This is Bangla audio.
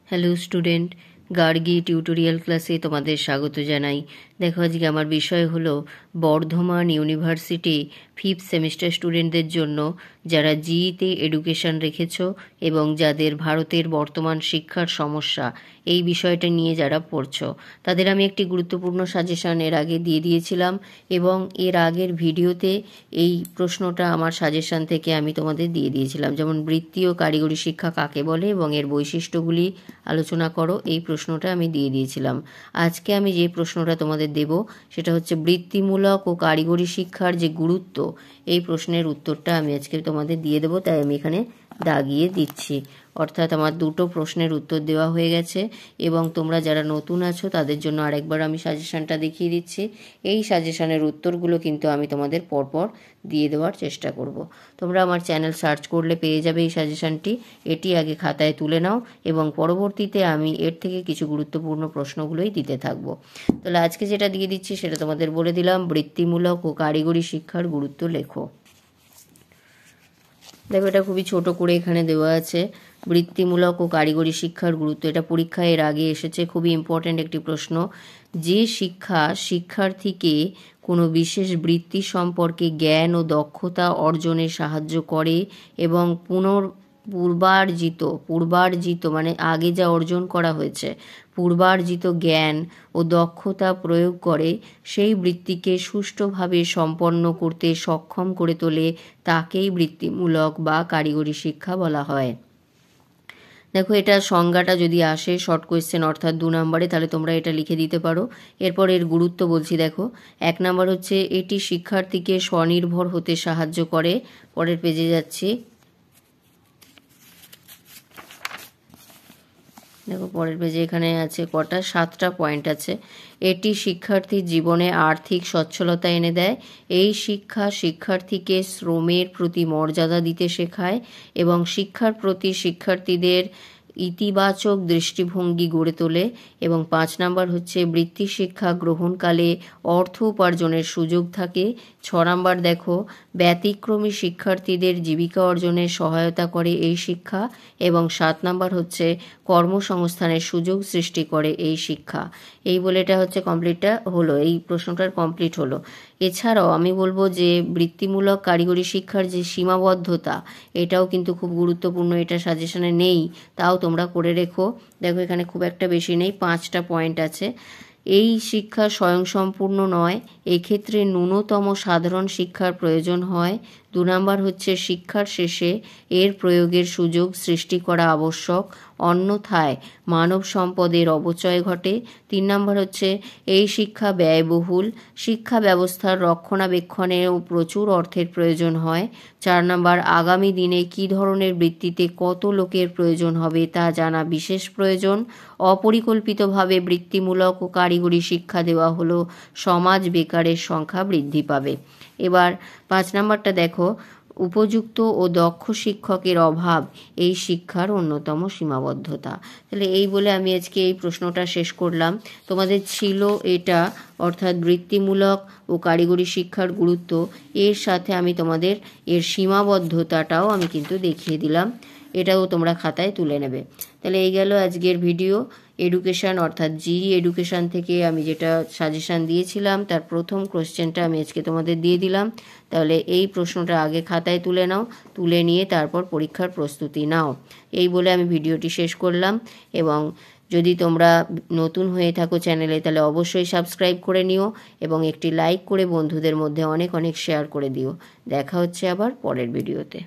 হ্যালো স্টুডেন্ট, গার্গী টিউটোরিয়াল ক্লাসে তোমাদের স্বাগত জানাই। দেখো, আজকে আমার বিষয় হলো বর্ধমান ইউনিভার্সিটি 5th সেমিস্টার স্টুডেন্টদের জন্য যারা জিইতে এডুকেশন রেখেছো এবং যাদের ভারতের বর্তমান শিক্ষার সমস্যা এই বিষয়টা নিয়ে যারা পড়ছো তাদের আমি একটি গুরুত্বপূর্ণ সাজেশন এর আগে দিয়ে দিয়েছিলাম এবং এর আগের ভিডিওতে এই প্রশ্নটা আমার সাজেশন থেকে আমি তোমাদের দিয়ে দিয়েছিলাম, যেমন বৃত্তি ও কারিগরি শিক্ষা কাকে বলে এবং এর বৈশিষ্ট্যগুলি আলোচনা করো, এই প্রশ্নটা আমি দিয়ে দিয়েছিলাম। আজকে আমি যে প্রশ্নটা তোমাদের দেব সেটা হচ্ছে বৃত্তিমূলক ও কারিগরি শিক্ষার যে গুরুত্ব, এই প্রশ্নের উত্তরটা আমি আজকে তোমাদের দিয়ে দেবো, তাই আমি এখানে দাগিয়ে দিচ্ছি। অর্থাৎ আমার দুটো প্রশ্নের উত্তর দেওয়া হয়ে গেছে এবং তোমরা যারা নতুন আছো তাদের জন্য আরেকবার আমি সাজেশনটা দেখিয়ে দিচ্ছি। এই সাজেশনের উত্তরগুলো কিন্তু আমি তোমাদের পরপর দিয়ে দেওয়ার চেষ্টা করব। তোমরা আমার চ্যানেল সার্চ করলে পেয়ে যাবে এই সাজেশনটি। এটি আগে খাতায় তুলে নাও এবং পরবর্তীতে আমি এর থেকে কিছু গুরুত্বপূর্ণ প্রশ্নগুলোই দিতে থাকবো। তাহলে আজকে যেটা দিয়ে দিচ্ছি সেটা তোমাদের বলে দিলাম, বৃত্তিমূলক ও কারিগরি শিক্ষার গুরুত্ব লেখো। দেখো, এটা খুবই ছোট করে এখানে দেওয়া আছে, বৃত্তিমূলক ও কারিগরি শিক্ষার গুরুত্ব। এটা পরীক্ষায় এর আগে এসেছে, খুবই ইম্পর্ট্যান্ট একটি প্রশ্ন। যে শিক্ষা শিক্ষার্থীকে কোনো বিশেষ বৃত্তি সম্পর্কে জ্ঞান ও দক্ষতা অর্জনে সাহায্য করে এবং পূর্বার্জিত মানে আগে যা অর্জন করা হয়েছে, পূর্বার্জিত জ্ঞান ও দক্ষতা প্রয়োগ করে সেই বৃত্তিকে সুষ্ঠুভাবে সম্পন্ন করতে সক্ষম করে তোলে, তাকেই বৃত্তিমূলক বা কারিগরি শিক্ষা বলা হয়। দেখো, এটা সংজ্ঞাটা যদি আসে শর্ট কোয়েশ্চেন অর্থাৎ 2 নম্বরে, তাহলে তোমরা এটা লিখে দিতে পারো। এরপর এর গুরুত্ব বলছি। দেখো, 1 নম্বর হচ্ছে এটি শিক্ষার্থীকে স্বনির্ভর হতে সাহায্য করে। পরের পেজে যাচ্ছি। দেখো, পরের পেজে এখানে আছে কটা, 7টা পয়েন্ট আছে। এটি শিক্ষার্থীর জীবনে আর্থিক সচ্ছলতা এনে দেয়। এই শিক্ষা শিক্ষার্থীকে শ্রমের প্রতি মর্যাদা দিতে শেখায় এবং শিক্ষার প্রতি শিক্ষার্থীদের ইতিবাচক দৃষ্টিভঙ্গি গড়ে তোলে। এবং 5 নম্বর হচ্ছে বৃত্তি শিক্ষা গ্রহণকালে অর্থ উপার্জনের সুযোগ থাকে। 6 নম্বর দেখো, ব্যতিক্রমী শিক্ষার্থীদের জীবিকা অর্জনে সহায়তা করে এই শিক্ষা। এবং 7 নম্বর হচ্ছে কর্মসংস্থানের সুযোগ সৃষ্টি করে এই শিক্ষা। এই বলে এটা হচ্ছে কমপ্লিটটা হলো, এই প্রশ্নটার কমপ্লিট হলো। এছাড়াও আমি বলবো যে বৃত্তিমূলক কারিগরি শিক্ষার যে সীমাবদ্ধতা, এটাও কিন্তু খুব গুরুত্বপূর্ণ। এটা সাজেশনে নেই, তাও তোমরা করে রেখো। দেখো, এখানে খুব একটা বেশি নেই, 5টা পয়েন্ট আছে। এই শিক্ষা স্বয়ংসম্পূর্ণ নয়, এক্ষেত্রে ন্যূনতম সাধারণ শিক্ষার প্রয়োজন হয়। 2 নম্বর হচ্ছে শিক্ষার শেষে এর প্রয়োগের সুযোগ সৃষ্টি করা আবশ্যক, অন্যথায় মানব সম্পদের অপচয় ঘটে। 3 নম্বর হচ্ছে এই শিক্ষা ব্যয়বহুল, শিক্ষা ব্যবস্থার রক্ষণাবেক্ষণেও প্রচুর অর্থের প্রয়োজন হয়। 4 নম্বর আগামী দিনে কী ধরনের বৃত্তিতে কত লোকের প্রয়োজন হবে তা জানা বিশেষ প্রয়োজন। অপরিকল্পিতভাবে বৃত্তিমূলক ও কারিগরি শিক্ষা দেওয়া হলো সমাজ বেকারের সংখ্যা বৃদ্ধি পাবে। এবার 5 নম্বরটা দেখো, উপযুক্ত ও দক্ষ শিক্ষকের অভাব এই শিক্ষার অন্যতম সীমাবদ্ধতা। তাহলে এই বলে আমি আজকে এই প্রশ্নটা শেষ করলাম। তোমাদের ছিল এটা, অর্থাৎ বৃত্তিমূলক ও কারিগরি শিক্ষার গুরুত্ব, এর সাথে আমি তোমাদের এর সীমাবদ্ধতাটাও আমি কিন্তু দেখিয়ে দিলাম। এটাও তোমরা খাতায় তুলে নেবে। তাহলে এই গেল আজকের ভিডিও। এডুকেশান অর্থাৎ জিই এডুকেশান থেকে আমি যেটা সাজেশান দিয়েছিলাম তার প্রথম কোশ্চেনটা আমি আজকে তোমাদের দিয়ে দিলাম। তাহলে এই প্রশ্নটা আগে খাতায় তুলে নাও, তুলে নিয়ে তারপর পরীক্ষার প্রস্তুতি নাও। এই বলে আমি ভিডিওটি শেষ করলাম। এবং যদি তোমরা নতুন হয়ে থাকো চ্যানেলে, তাহলে অবশ্যই সাবস্ক্রাইব করে নিও এবং একটি লাইক করে বন্ধুদের মধ্যে অনেক অনেক শেয়ার করে দিও। দেখা হচ্ছে আবার পরের ভিডিওতে।